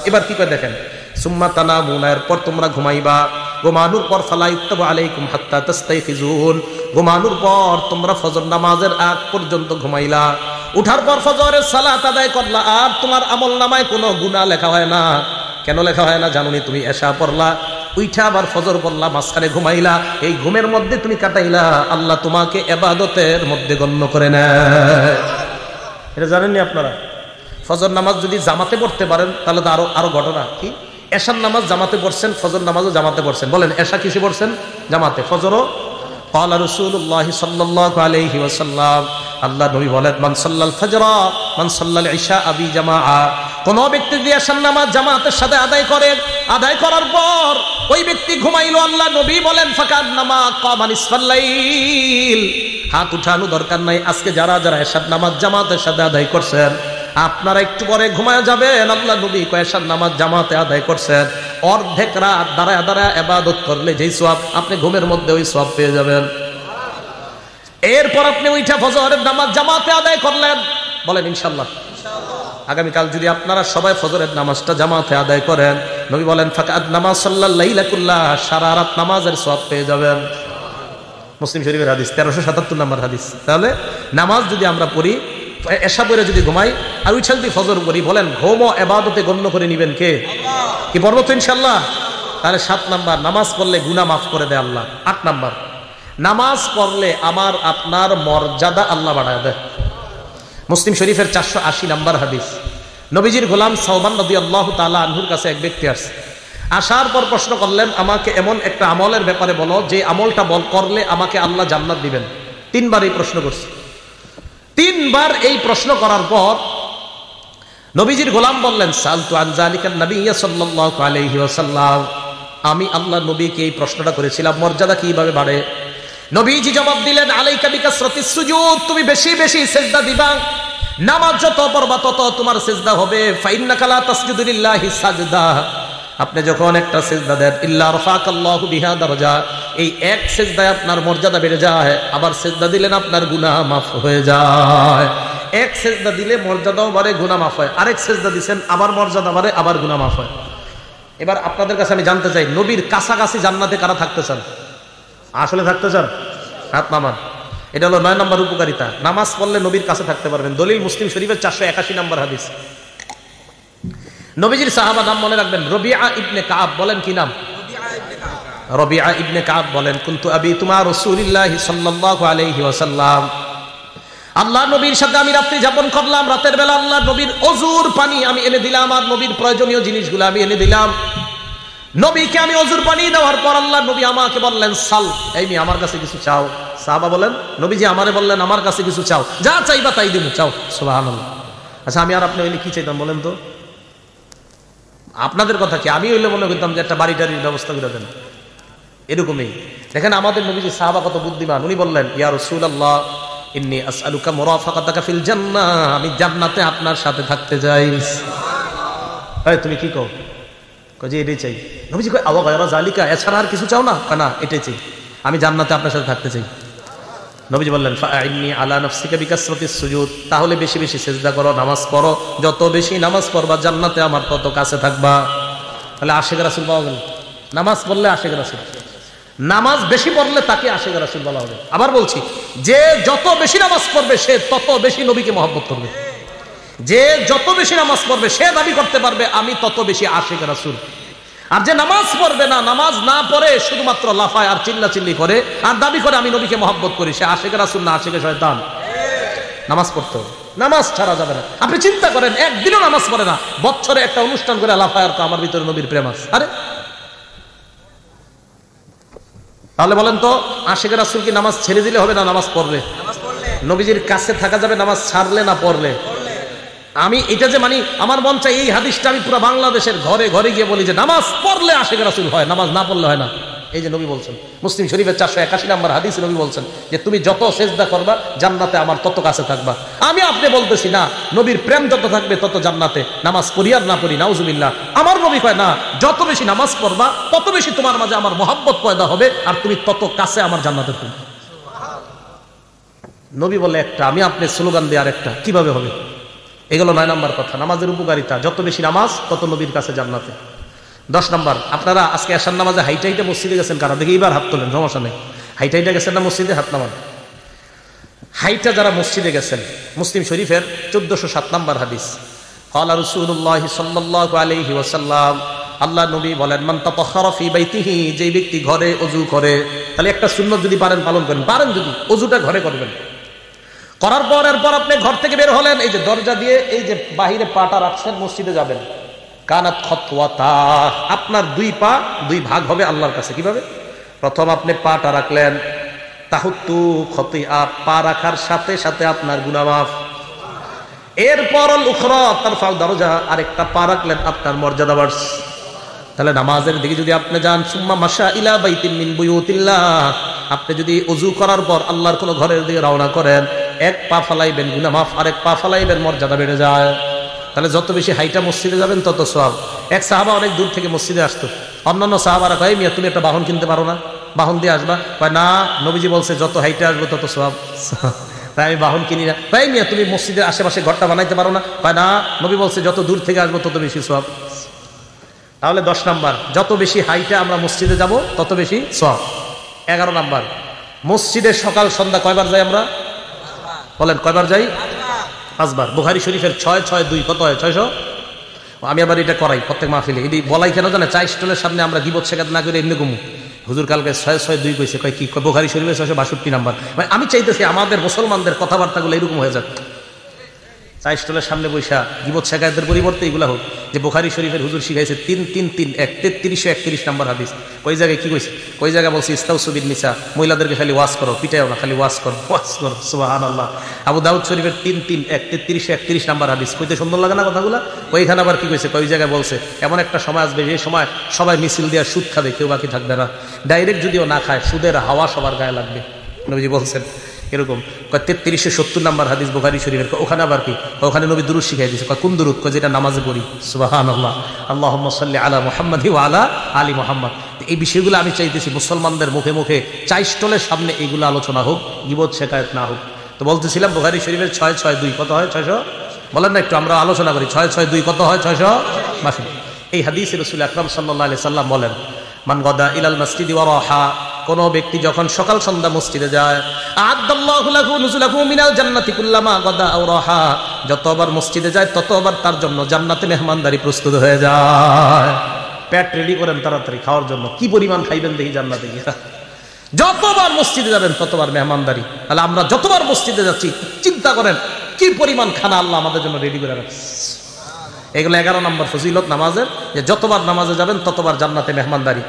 এবার কি করে দেখেন, সুম্মা তানামুনা, এরপর তোমরা ঘুমাইবা, ঘুমানোর পর ফালা ইউক্তাবু আলাইকুম হাত্তা তাস্তাইফিজুন, ঘুমানোর পর তোমরা ফজর নামাজের আগ পর্যন্ত ঘুমাইলা, উঠার পর ফজরের সালাত আদায় করলা, আর তোমার আমল নামায় কোনো গুনাহ লেখা হয় না। কেন লেখা হয় না জানোনি? তুমি এশা পড়লা, উইঠা আবার ফজর পড়লা, মাঝখানে ঘুমাইলা, এই ঘুমের মধ্যে তুমি কাটাইলা, আল্লাহ তোমাকে ইবাদতের মধ্যে গণ্য করে নেয়। এটা জানেননি আপনারা? ফজর নামাজ যদি জামাতে পড়তে পারেন তাহলে তো আরো ঘটনা কি, এশার নামাজ জামাতে পড়ছেন, ফজর নামাজও জামাতে পড়ছেন। বলেন এশা কিসে পড়ছেন? জামাতে। ফজরও ক্বালা রাসূলুল্লাহ সাল্লাল্লাহু আলাইহি ওয়াসাল্লাম, আল্লাহ নবী বলেন মান সাল্লাল ফাজরা মান সাল্লাল ইশা আবি জামাআ, কোন ব্যক্তি যদি এশার নামাজ জামাতের সাথে আদায় করে, আদায় করার পর ওই ব্যক্তি ঘুমাইলো, আল্লাহ নবী বলেন ফাকান্নামা কামা নিসফাল লাইল, হাত উঠানো দরকার নাই। আজকে যারা এশার নামাজ জামাতের সাথে আদায় করছেন, আপনারা একটু পরে ঘুমায় যাবেন, আল্লাহ নবী কয়েশার নামাজ জামাতে আদায় করছেন, অর্ধেক রাত দাঁড়ায় দাঁড়ায় ইবাদত করলে যেই সওয়াব, আপনি ঘুমের মধ্যে ওই সওয়াব পেয়ে যাবেন। এরপর আপনি ওইটা ফজরের নামাজ জামাতে আদায় করলেন, বলেন ইনশাআল্লাহ। আগামীকাল যদি আপনারা সবাই ফজরের নামাজটা জামাতে আদায় করেন, নবী বলেন ফাকাদ নামাজ সাল্লাল লাইলা কুল্লাহ, সারা রাত নামাজের সওয়াব পেয়ে যাবেন। মুসলিম শরীফের হাদিস, 1377 নম্বর হাদিস। তাহলে নামাজ যদি আমরা পড়ি, এশা পড়ে যদি ঘুমাই, আর উইঠা যদি ফজর পড়ি, বলেন ঘুমও ইবাদতে গণ্য করে নিবেন কে? কি পড়বো তো ইনশাআল্লাহ। তাহলে 7 নাম্বার, নামাজ পড়লে গুনাহ মাফ করে দেয় আল্লাহ। 8 নাম্বার, নামাজ পড়লে আমার আপনার মর্যাদা আল্লাহ বাড়ায় দেয়। মুসলিম শরীফের 480 নম্বর হাদিস, নবীজির গোলাম সাওবান রাদিয়াল্লাহু তাআলা আনহুর কাছে এক ব্যক্তি আসছে। আসার পর প্রশ্ন করলেন, আমাকে এমন একটা আমলের ব্যাপারে বলো যে আমলটা করলে আমাকে আল্লাহ জান্নাত দিবেন। 3 বার এই প্রশ্ন করছে। 3 বার এই প্রশ্ন করার পর নবীজির গোলাম বললেন সালতু আন যালিকান নবী সাল্লাল্লাহু আলাইহি ওয়াসাল্লাম, আমি আল্লাহ নবীকে এই প্রশ্নটা করেছিলাম মর্যাদা কিভাবে বাড়ে। নবীজি জবাব দিলেন আলাইকা বিকাসরাতিস সুজুদ, তুমি বেশি বেশি সিজদা দিবা, নামাজ যত পড়বা তত তোমার সিজদা হবে। ফাইন্নাকা লা তাসজুদু লিল্লাহি সাজদা, আপনি যখন একটা সিজদা দেন, ইল্লা রাফাকাল্লাহু বিহা দারাজা, এই এক সিজদায় আপনার মর্যাদা বেড়ে যায়। আবার সিজদা দিলেন আপনার গুনাহ মাফ হয়ে যায়। এক সিজদা দিলে মর্যাদাও বাড়ে, গুনাহ মাফ হয়। আরেক সিজদা দিবেন, আবার মর্যাদা বাড়ে, আবার গুনাহ মাফ হয়। এবার আপনাদের কাছে আমি জানতে চাই, নবীর কাছাকাছি জান্নাতে কারা থাকতে চান? আসলে থাকতে চান? হাত নামান। এটা হলো 9 নম্বর উপকারিতা। নামাজ পড়লে নবীর কাছে থাকতে পারবেন। দলিল মুসলিম শরীফের 481 নম্বর হাদিস। নবীজির সাহাবা নাম মনে রাখবেন, রবিআ ইবনে কাব। বলেন কি নাম? রবিআ ইবনে কাব বলেন, কুনতু আবিতু মা রাসূলিল্লাহি সাল্লাল্লাহু আলাইহি ওয়াসাল্লাম, আল্লাহ নবীর সাথে আমি রাত্রি যাপন করলাম। রাতের বেলা আল্লাহ নবীর ওযুর পানি আমি এনে দিলাম, আর নবীর প্রয়োজনীয় জিনিসগুলো আমি এনে দিলাম। নবীকে আমি ওযুর পানি দেওয়ার পর আল্লাহ নবী আমাকে বললেন, সাল, এই মেয়ে আমার কাছে কিছু চাও। সাহাবা বলেন, নবীজি আমারে বললেন আমার কাছে কিছু চাও, যা চাইবা তাই দিব, চাও। সুবহানাল্লাহ। আচ্ছা, আমি আর আপনি হইলে কি চাইতাম বলেন তো? আপনাদের কথা কি? আমি হইলে মনে করতাম যে একটা বাড়ি টাড়ির ব্যবস্থা করে দেন, এরকমই। দেখেন আমাদের নবীজি সাহাবা কত বুদ্ধিমান। উনি বললেন, ইয়া রাসূলুল্লাহ ইন্নী আসআলুকা মুরাফাকাতাকা ফিল জান্নাহ, আমি জান্নাতে আপনার সাথে থাকতে চাই। এই তুমি কি কও? কই যে এটাই চাই। নবীজি কয়, আওয়া গায়রা যালিকা, এছাড়া আর কিছু চাও না? না, এটাই চাই, আমি জান্নাতে আপনার সাথে থাকতে চাই। নবীজি বললেন, ফাআইন্নী আলা নাফসিকা বিকাসরাতিস সুজুদ, তাহলে বেশি বেশি সিজদা করো, নামাজ পড়ো। যত বেশি নামাজ পড়বা জান্নাতে আমার তত কাছে থাকবা। তাহলে আশিক রাসূল পাওয়া গেল। নামাজ পড়লে আশিক রাসূল, নামাজ বেশি পড়লে তাকে আশিক রাসূল বলা হবে। আবার বলছি, যে যত বেশি নামাজ পড়বে সে তত বেশি নবীকে মহব্বত করবে। যে যত বেশি নামাজ পড়বে সে দাবি করতে পারবে আমি তত বেশি আশিক রাসূল। আর যে নামাজ পড়বে না, নামাজ না পড়ে শুধুমাত্র লাফায় আর চিল্লাচিল্লি করে আর দাবি করে আমি নবীকে মহব্বত করি, সে আশিক রাসূল না আশিকে শয়তান। নামাজ পড়তে হবে, নামাজ ছাড়া যাবে না। আপনি চিন্তা করেন, একদিনও নামাজ পড়ে না, বছরে একটা অনুষ্ঠান করে লাফায় আর আমার ভিতরে নবীর প্রেম আছে। আরে তাহলে বলেন তো, আশিক রাসূল কি নামাজ ছেড়ে দিলে হবে না নামাজ পড়লে? নবীজির কাছে থাকা যাবে নামাজ ছাড়লে না পড়লে? আমি এটা যে মানি, আমার মন চাই এই হাদিসটা আমি পুরো বাংলাদেশের ঘরে ঘরে গিয়ে বলি যে নামাজ পড়লে আশিক রাসূল হয়, নামাজ না পড়লে হয় না। এই যে নবী বলছেন, মুসলিম শরীফের 481 নম্বর হাদিস, নবী বলছেন যে তুমি যত সিজদা করবা জান্নাতে আমার তত কাছে থাকবা। আমি আপনি বলতেছি না, নবীর প্রেম যত থাকবে তত জান্নাতে। নামাজ পড়ি আর না পড়ি, নাউজুবিল্লাহ। আমার নবী কয় না, যত বেশি নামাজ পড়বা তত বেশি তোমার মাঝে আমার মহব্বত পয়দা হবে আর তুমি তত কাছে আমার জান্নাতে থাকবে। নবী বলে একটা, আমি আপনি স্লোগান দিয়ে আরেকটা, কিভাবে হবে? এগুলো 9 নম্বর কথা, নামাজের উপকারিতা। যত বেশি নামাজ তত নবীর কাছে জান্নাতে। 10 নম্বর, আপনারা আজকে এশার নামাজে হাইটা হাইটা মসজিদে গেছেন কারা? দেখি এবার হাত তোলেন, সমস্যা নেই। হাইটা হাইটা গেছেন না মসজিদে? হাত নামান। হাইটা যারা মসজিদে গেছেন, মুসলিম শরীফের 1407 নম্বর হাদিস, ক্বালা রাসূলুল্লাহ সাল্লাল্লাহু আলাইহি ওয়াসাল্লাম, আল্লাহ নবী বলেন, মান তাতাহহারা ফি বাইতিহি, যে ব্যক্তি ঘরে ওযু করে। তাহলে একটা সুন্নাত যদি পারেন পালন করেন, পারেন যদি, ওযুটা ঘরে করবেন। করার পর এরপর আপনি ঘর থেকে বের হলেন, এই যে দরজা দিয়ে এই যে বাহিরে পাটা রাখছেন, মসজিদে যাবেন। কানাত খতওয়াতা, আপনার 2 পা 2 ভাগ হবে আল্লাহর কাছে। কিভাবে? প্রথম আপনি পাটা রাখলেন, তাহুত্তু খতিয়া, পা রাখার সাথে সাথে আপনার গুনাহ মাফ। এরপর আল উখরা তারফাউ দারাজা, আরেকটা পা রাখলেন, আপনার মর্যাদা বাড়ছে। তাহলে নামাজের দিকে যদি আপনি যান, সুম্মা মাশা ইলা বাইতিন মিন বুয়ুতিল্লাহ, আপনি যদি ওযু করার পর আল্লাহর কোন ঘরের দিকে রওনা করেন, এক পা ফালাইবেন গুনাহ মাফ, আরেক পা ফালাইবেন মর্যাদা বেড়ে যায়। তাহলে যত বেশি হাইটা মসজিদে যাবেন তত সওয়াব। এক সাহাবা অনেক দূর থেকে মসজিদে আসতো, অন্যান্য সাহাবারা কয়, মিয়া তুমি একটা বাহন কিনতে পারো না, বাহন দিয়ে আসবা? কয় না, নবীজি বলছে যত হাইটা আসবো তত সওয়াব, তাই আমি বাহন কিনি না। কয় মিয়া তুমি মসজিদের আশেপাশে ঘরটা বানাইতে পারো না? কয় না, নবী বলছে যত দূর থেকে আসবো তত বেশি সওয়াব। তাহলে 10 নাম্বার, যত বেশি হাইটা আমরা মসজিদে যাব তত বেশি সওয়াব। 11 নাম্বার, মসজিদে সকাল সন্ধ্যা কয়বার যাই আমরা? বলেন কয়বার যাই? 5 বার। বুখারী শরীফের 662 কত হয়? 600। আমি আবার এটা করাই প্রত্যেক মাহফিলে। এটি বলাই কেন জানে? চা স্টলের সামনে আমরা গিবত শেখাত না করে এমনি ঘুমু। হুজুর কালকে 662 কইছে, কয় কি? বুখারী শরীফের 662 নাম্বার। আমি চাইতেছি আমাদের মুসলমানদের কথাবার্তাগুলো এরকম হয়ে যাক, চা স্টলের সামনে বৈশা গিবত শেখায়তের পরিবর্তে এগুলা হোক যে বুখারী শরীফের হুজুর শিখাইছে 3-3-3-1 3331 নাম্বার হাদিস। কই জায়গায় কি কইছে? কই জায়গায় বলছে ইস্তাউসু বিন নিসা, মহিলাদেরকে খালি ওয়াজ করো, পিটাইও না, খালি ওয়াজ করো, ওয়াজ করো। সুবহানাল্লাহ। আবু দাউদ শরীফের 3-3-1 3331 নাম্বার হাদিস। কইতে সুন্দর লাগে না কথাগুলো? ওইখানে আবার কি কইছে? কই জায়গায় বলছে এমন একটা সময় আসবে যে সময় সবাই মিছিল দিয়ে সুদ খাবে, কেউ বাকি থাকবে না। ডাইরেক্ট যদিও না খায়, সুদের হাওয়া সবার গায়ে লাগবে। নবীজি বলছেন এরকম 3370 নাম্বার হাদিস বুখারী শরীফের। ওখানে আবার কি? ওখানে নবী দুরূদ শিখাই দিয়েছে। কোন দুরূদ? যেটা নামাজে পড়ি, সুবহানাল্লাহ, আল্লাহুম্মা সাল্লি আলা মুহাম্মাদি ওয়া আলা আলি মুহাম্মাদ। এই বিষয়গুলো আমি চাইতেছি মুসলমানদের মুখে মুখে চাই স্টলের সামনে এইগুলো আলোচনা হোক, গীবত শেখায়ত না হোক। তো বলতেছিলাম বুখারী শরীফের 662 কত হয়? 600 বলেন না একটু, আমরা আলোচনা করি। 662 কত হয়? 662। এই হাদিসে রাসূল আকরাম সাল্লাল্লাহু আলাইহি সাল্লাম বলেন, মান গাদা ইলাল মসজিদি ওয়া রাহা, কোন ব্যক্তি যখন সকাল সন্ধ্যা মসজিদে যায়, আ'আদাল্লাহু লাহু নুজুলাহু মিনাল জান্নাতি কুল্লামা গাদা আও রাহা, যতবার মসজিদে যায় ততবার তার জন্য জান্নাতে মেহমানদারি প্রস্তুত হয়ে যায়। পেট রেডি করেন তাড়াতাড়ি খাওয়ার জন্য। কি পরিমাণ খাইবেন দেখি জান্নাতে গিয়ে। যতবার মসজিদে যাবেন ততবার মেহমানদারি। তাহলে আমরা যতবার মসজিদে যাচ্ছি চিন্তা করেন কি পরিমাণ খানা আল্লাহ আমাদের জন্য রেডি করে রাখছে। এগুলো 11 নম্বর ফজিলত নামাজের, যে যতবার নামাজে যাবেন ততবার জান্নাতে মেহমানদারি।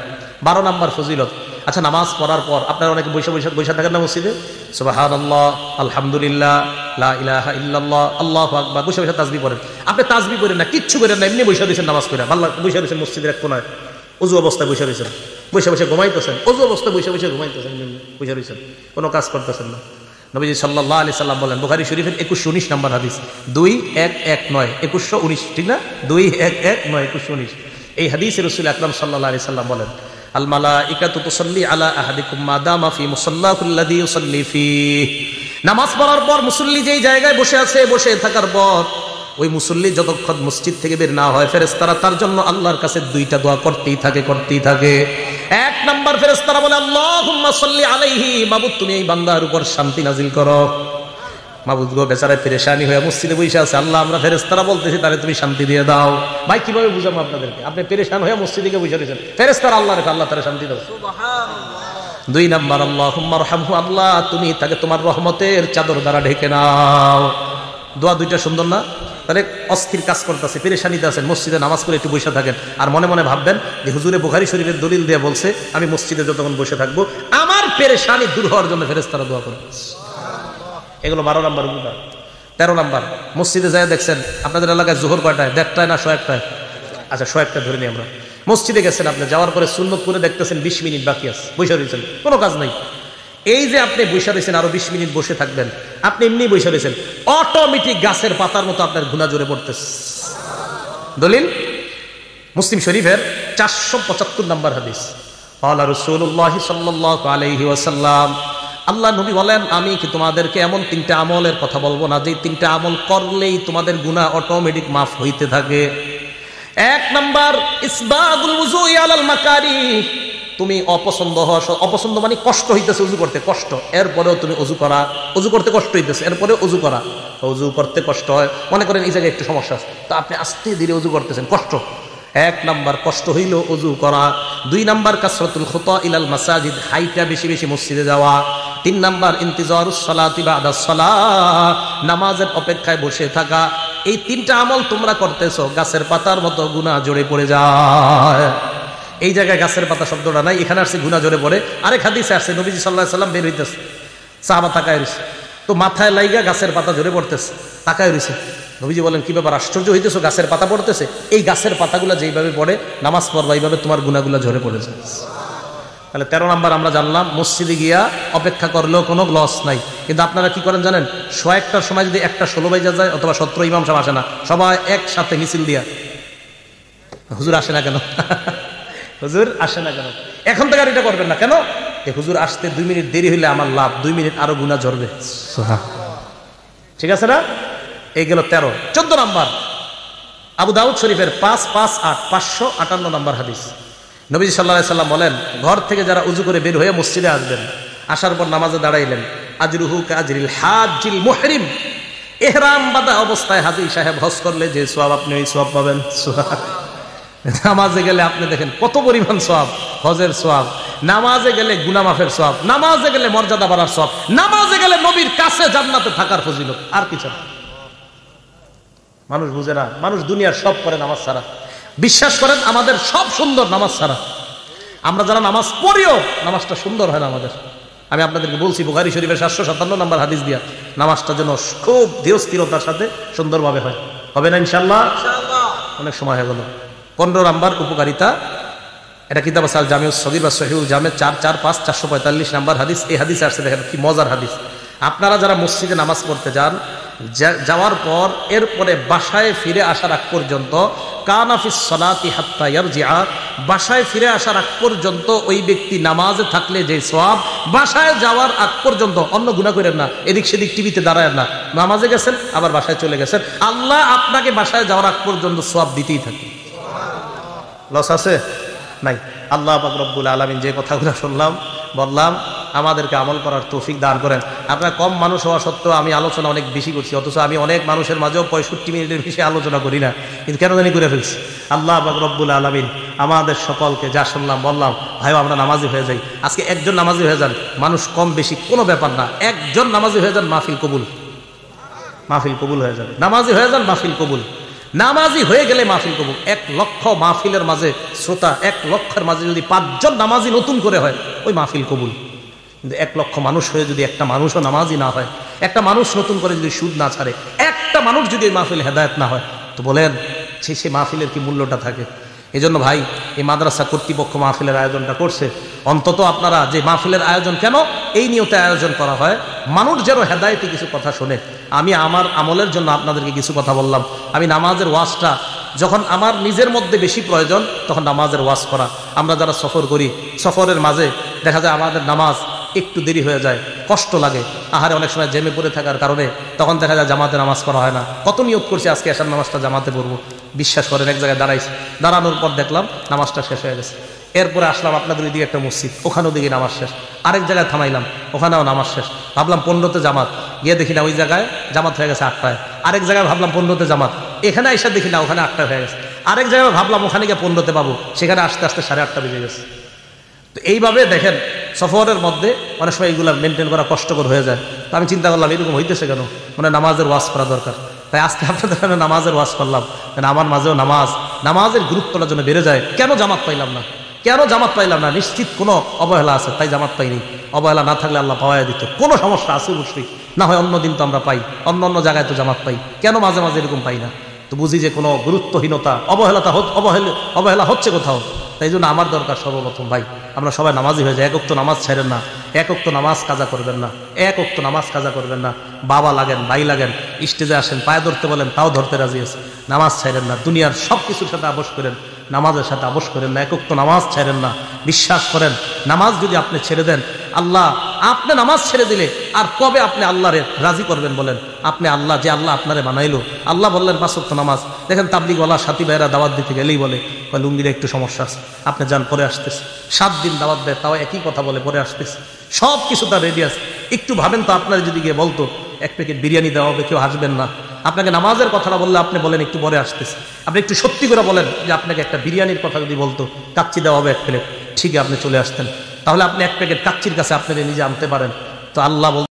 12 নম্বর ফজিলত, আচ্ছা নামাজ পড়ার পর আপনারা অনেকে বসে থাকেন না মসজিদে, সুবহানাল্লাহ, আলহামদুলিল্লাহ, লা ইলাহা ইল্লাল্লাহ, আল্লাহু আকবার, বসে তাসবিহ পড়েন। আপনি তাসবিহ করেন না, কিচ্ছু করেন না, এমনি বসে রয়েছেন নামাজ পড়ে, আল্লাহ বসে রয়েছেন মসজিদের এক কোনায়, ওযু অবস্থায় বসে রয়েছেন, বসে ঘুমাইতেছেন, ওযু অবস্থায় বসে ঘুমাইতেছেন, বসে রয়েছেন, কোনো কাজ করতেছেন না। নবীজি সাল্লাল্লাহু আলাইহি সাল্লাম বলেন, বুখারী শরীফের 2119 নম্বর হাদিস, 2119, 2119, ঠিক না? 2119, 2119। এই হাদিসে রাসূল আকরাম সাল্লাল্লাহু আলাইহি সাল্লাম বলেন, আল মালাইকাতু তুসাল্লি আলা আহাদিকুম মা দামা ফি মুসাল্লাহুল্লাযী ইউসাল্লি ফীহ। নামাজ পড়ার পর মুসল্লি যেই জায়গায় বসে আছে, বসে থাকার পর ওই মুসল্লি যতক্ষণ মসজিদ থেকে বের না হয়, ফেরেশতারা তার জন্য আল্লাহর কাছে 2টা দোয়া করতেই থাকে। এক নাম্বার ফেরেশতারা বলে, আল্লাহুম্মা সাল্লি আলাইহি, মাবুদ তুমি এই বান্দার উপর শান্তি নাজিল করো। মাবুদ গো, বেচারা পেরেশানি হয়ে মসজিদে বসে আছে, আল্লাহ আমরা ফেরেশতারা বলতেছি তাহলে তুমি শান্তি দিয়ে দাও। ভাই কিভাবে বুঝাবো আপনাদেরকে? আপনি পেরেশান হয়ে মসজিদে বসে রয়েছেন, ফেরেশতারা আল্লাহ রেখে, আল্লাহ তারা শান্তি দাও, সুবহানাল্লাহ। 2 নাম্বার, আল্লাহুম্মা রহমহু, আল্লাহ তুমি তাকে তোমার রহমতের চাদর দ্বারা ঢেকে নাও। দোয়া 2টা সুন্দর না? তাহলে অস্থির কাজ করতেছে, পেরেশানিতে আছেন, মসজিদে নামাজ পড়ে একটু বসে থাকেন, আর মনে মনে ভাববেন যে হুজুরে বুখারী শরীফের দলিল দিয়ে বলছে আমি মসজিদে যতক্ষণ বসে থাকবো আমার পেরেশানি দূর হওয়ার জন্য ফেরেশতারা দোয়া করে। এগুলো 12 নম্বর উপকার। 13 নম্বর, মসজিদে যায় দেখছেন আপনাদের এলাকায় জোহর কয়টায়? 1:30 না 101টায়? আচ্ছা 101টা ধরে নিই আমরা। মসজিদে গেছেন আপনি, যাওয়ার পরে সুন্নত করে দেখতেছেন 20 মিনিট বাকি আছে, বসে রয়েছেন, কোনো কাজ নাই। এই যে আপনি বসে রয়েছেন, আরো 20 মিনিট বসে থাকবেন, আপনি এমনি বসে রয়েছেন, অটোমেটিক গাছের পাতার মতো আপনার গুনাহ জোরে পড়তেছে। দলিল মুসলিম শরীফের 475 নম্বর হাদিস, ক্বালা রাসূলুল্লাহ সাল্লাল্লাহু আলাইহি ওয়াসাল্লাম, আল্লাহ নবী বলেন, আমি কি তোমাদেরকে এমন 3টা আমলের কথা বলবো না, যে 3টা আমল করলেই তোমাদের গুনাহ অটোমেটিক মাফ হইতে থাকে। 1 নাম্বার, ইসবাগুল ওযুই আলাল মাকারিহ, তুমি অপছন্দ মানে কষ্ট হইতেছে ওযু করতে, কষ্ট, এরপরেও তুমি ওযু করা, ওযু করতে কষ্ট হইতেছে এরপরে ওযু করা, ওযু করতে কষ্ট হয়, মনে করেন এই জায়গায় একটু সমস্যা আছে, তো আপনি আস্তে ধীরে ওযু করতেছেন, কষ্ট। 1 নাম্বার কষ্ট হইল ওযু করা। 2 নাম্বার, কাসরাতুল খুতা ইলাল মাসাজিদ, হাইটা বেশি বেশি মসজিদে যাওয়া। 3 নাম্বার, ইন্তিজারুস সালাতি বাদাস সালাহ, নামাজের অপেক্ষায় বসে থাকা। এই 3টা আমল তোমরা করতেছো, গাছের পাতার মতো গুনাহ জড়ে পড়ে যায়। এই জায়গায় গাছের পাতা শব্দটা নাই, এখানে আসছে গুনাহ জড়ে পড়ে। আরেক হাদিসে আসছে নবীজি সাল্লাল্লাহু আলাইহি সাল্লাম বের হইতেছে, সাহাবা তাকায় রইছে, তো মাথায় লাইগা গাছের পাতা জড়ে পড়তেছে, তাকায় রইছে। নবীজি বলেন, কি ব্যাপার, আশ্চর্য হইতেছো, গাছের পাতা পড়তেছে? এই গাছের পাতাগুলো যেইভাবে পড়ে নামাজ পড়বা, এইভাবে তোমার গুনাহগুলো ঝরে পড়ে যায়। তাহলে 13 নম্বর আমরা জানলাম, মসজিদে গিয়া অপেক্ষা করলেও কোনো লস নাই। কিন্তু আপনারা কি করেন জানেন, 101টার সময় যদি 1:16 বাজে যায় অথবা 17 ইমাম সাহেব আসে না, সবাই একসাথে মিছিল দিয়া, হুজুর আসে না কেন, হুজুর আসে না কেন, এখন থেকে আর এটা করবেন না কেন, হুজুর আসতে 2 মিনিট দেরি হইলে আমার লাভ, 2 মিনিট আরো গুনাহ ঝরবে, ঠিক আছে না? এই গেল 13। 14 নম্বর, আবু দাউদ শরীফের 558 নম্বর হাদিস, নবী সাল্লাল্লাহু আলাইহি সাল্লাম বলেন, ঘর থেকে যারা উযু করে বের হয়ে মসজিদে আসবেন, আসার পর নামাজে দাঁড়াইলেন, আজরুহু কাজরিল হাজ্জিল মুহরিম, ইহরাম বাঁধা অবস্থায় হাজী সাহেব হজ করলে যে সওয়াব আপনি ওই সওয়াব পাবেন। নামাজে গেলে আপনি দেখেন কত পরিমাণ সওয়াব, হজের সওয়াব, নামাজে গেলে গুনাহ মাফের সওয়াব, নামাজে গেলে মর্যাদা বাড়ার সওয়াব, নামাজে গেলে নবীর কাছে জান্নাতে থাকার ফজিলত, আর কিছু না। মানুষ বুঝে না, মানুষ দুনিয়ার সব করে নামাজ ছাড়া। বিশ্বাস করেন আমাদের সব সুন্দর নামাজ ছাড়া। আমরা যারা নামাজ পড়িও নামাজটা সুন্দর হয় না আমাদের। আমি আপনাদেরকে বলছি বুখারী শরীফের 757 নম্বর হাদিস দিয়া, নামাজটা যেন খুব ধীরস্থিরতার সাথে সুন্দরভাবে হয়, হবে না ইনশাআল্লাহ? অনেক সময় হয়ে গেল। 15 নম্বর উপকারিতা, এটা কিতাব আল জামিউস সগীর বা সহিহুল জামে 445 445 নম্বর হাদিস। এই হাদিসে আসছে, দেখেন কি মজার হাদিস। আপনারা যারা মসজিদে নামাজ পড়তে যান, যাওয়ার পর এরপরে বাসায় ফিরে আসার আগ পর্যন্ত কানা ফিস সালাতি হাত্তা ইয়ারজিআ, বাসায় ফিরে আসার আগ পর্যন্ত ওই ব্যক্তি নামাজে থাকলে যে সওয়াব, বাসায় যাওয়ার আগ পর্যন্ত অন্য গুনাহ করেন না, এদিক সেদিক টিভিতে দাঁড়ায় না, নামাজে গেছেন আবার বাসায় চলে গেছেন, আল্লাহ আপনাকে বাসায় যাওয়ার আগ পর্যন্ত সওয়াব দিতেই থাকে। লস আছে নাই? আল্লাহ পাক রব্বুল আলামিন যে কথাগুলো শুনলাম বললাম, আমাদেরকে আমল করার তৌফিক দান করেন। আপনারা কম মানুষ হওয়া সত্ত্বেও আমি আলোচনা অনেক বেশি করছি, অথচ আমি অনেক মানুষের মাঝেও 65 মিনিটের বেশি আলোচনা করি না, কিন্তু কেন জানি করে ফেলছি। আল্লাহ পাক রব্বুল আলামিন আমাদের সকলকে যা শুনলাম বললাম, ভাইও আমরা নামাজি হয়ে যাই। আজকে একজন নামাজি হয়ে যান, মানুষ কম বেশি কোনো ব্যাপার না, একজন নামাজি হয়ে যান, মাহফিল কবুল, মাহফিল কবুল হয়ে যাবে। নামাজি হয়ে যান, মাহফিল কবুল। নামাজি হয়ে গেলে মাহফিল কবুল। 1 লক্ষ মাহফিলের মাঝে শ্রোতা, 1 লক্ষের মাঝে যদি 5 জন নামাজি নতুন করে হয়, ওই মাহফিল কবুল। কিন্তু 1 লক্ষ মানুষ হয়ে যদি একটা মানুষও নামাজি না হয়, একটা মানুষ নতুন করে যদি সুদ না ছাড়ে, একটা মানুষ যদি ওই মাহফিল হেদায়েত না হয়, তো বলেন সেই মাহফিলের কি মূল্যটা থাকে? এই জন্য ভাই, এই মাদ্রাসা কর্তৃপক্ষ মাহফিলের আয়োজনটা করছে, অন্তত আপনারা যে মাহফিলের আয়োজন কেন এই নিয়তে আয়োজন করা হয়, মানুষ যেন হেদায়েতি কিছু কথা শোনে। আমি আমার আমলের জন্য আপনাদেরকে কিছু কথা বললাম। আমি নামাজের ওয়াজটা যখন আমার নিজের মধ্যে বেশি প্রয়োজন, তখন নামাজের ওয়াজ করা। আমরা যারা সফর করি, সফরের মাঝে দেখা যায় আমাদের নামাজ একটু দেরি হয়ে যায়, কষ্ট লাগে, আহারে অনেক সময় জেমে পড়ে থাকার কারণে তখন দেখা যায় জামাতে নামাজ পড়া হয় না। কত নিয়ত করছি আজকে এশার নামাজটা জামাতে পড়বো, বিশ্বাস করেন এক জায়গায় দাঁড়াইছি, দাঁড়ানোর পর দেখলাম নামাজটা শেষ হয়ে গেছে। এরপরে আসলাম আপনাদের ওইদিকে একটা মসজিদ, ওখানেও দিকে নামাজ শেষ। আরেক জায়গায় থামাইলাম, ওখানেও নামাজ শেষ। ভাবলাম 15তে জামাত, গিয়ে দেখি না ওই জায়গায় জামাত হয়ে গেছে 8টায়। আরেক জায়গায় ভাবলাম 15তে জামাত, এখানে এসে দেখি না ওখানে 8টা হয়ে গেছে। আরেক জায়গায় ভাবলাম ওখানে গিয়ে 15তে পাবো, সেখানে আসতে আসতে 8:30 বেজে গেছে। তো এইভাবে দেখেন সফরের মধ্যে অনেক সময় এইগুলো মেনটেন করা কষ্টকর হয়ে যায়। তো আমি চিন্তা করলাম এরকম হইতেছে কেন, মানে নামাজের ওয়াজ করা দরকার। তাই আজকে আপনাদের নামাজের ওয়াজ করলাম, আমার মাঝেও নামাজের গুরুত্বটার জন্য বেড়ে যায়। কেন জামাত পাইলাম না, কেন জামাত পাইলাম না? নিশ্চিত কোনো অবহেলা আছে, তাই জামাত পাইনি। অবহেলা না থাকলে আল্লাহ পাওয়াই দিত। কোনো সমস্যা আছে অবশ্যই, না হয় অন্য দিন তো আমরা পাই, অন্য জায়গায় তো জামাত পাই, কেন মাঝে মাঝে এরকম পাই না? তো বুঝি যে কোনো গুরুত্বহীনতা, অবহেলা হচ্ছে কোথাও। তাই জন্য আমার দরকার সর্বপ্রথম ভাই, আমরা সবাই নামাজি হয়ে যাই। 1 ওয়াক্ত নামাজ ছাড়েন না, 1 ওয়াক্ত নামাজ কাজা করবেন না, 1 ওয়াক্ত নামাজ কাজা করবেন না। বাবা লাগেন, ভাই লাগেন, স্টেজে আসেন, পায়ে ধরতে বলেন, তাও ধরতে রাজি আছে। নামাজ ছাড়েন না, দুনিয়ার সব কিছুর সাথে আপোষ করেন, নামাজের সাথে আপোষ করেন না। 1 ওয়াক্ত নামাজ ছাড়েন না। বিশ্বাস করেন, নামাজ যদি আপনি ছেড়ে দেন, আল্লাহ আপনি নামাজ ছেড়ে দিলে আর কবে আপনি আল্লাহরে রাজি করবেন বলেন? আপনি আল্লাহ, যে আল্লাহ আপনারে বানাইলো, আল্লাহ বললেন 5 ওয়াক্ত নামাজ। দেখেন তাবলিগওয়ালা সাথী ভাইয়েরা দাওয়াত দিতে গেলেই বলে লুঙ্গির একটু সমস্যা আছে, আপনি যান পরে আসতেছে। 7 দিন দাওয়াত দেয়, তাও একই কথা বলে পরে আসতেছে। সব কিছু তার রেডি আছে। একটু ভাবেন তো, আপনার যদি গিয়ে বলতো 1 প্যাকেট বিরিয়ানি দেওয়া হবে, কেউ হাসবেন না। আপনাকে নামাজের কথাটা বললে আপনি বলেন একটু পরে আসতেছে। আপনি একটু সত্যি করে বলেন যে আপনাকে একটা বিরিয়ানির কথা যদি বলতো, কাচ্চি দেওয়া হবে 1 প্লেট, ঠিকই আপনি চলে আসতেন। তাহলে আপনি 1 প্যাকেট কাচ্চির কাছে আপনি নিজে আনতে পারেন। তো আল্লাহ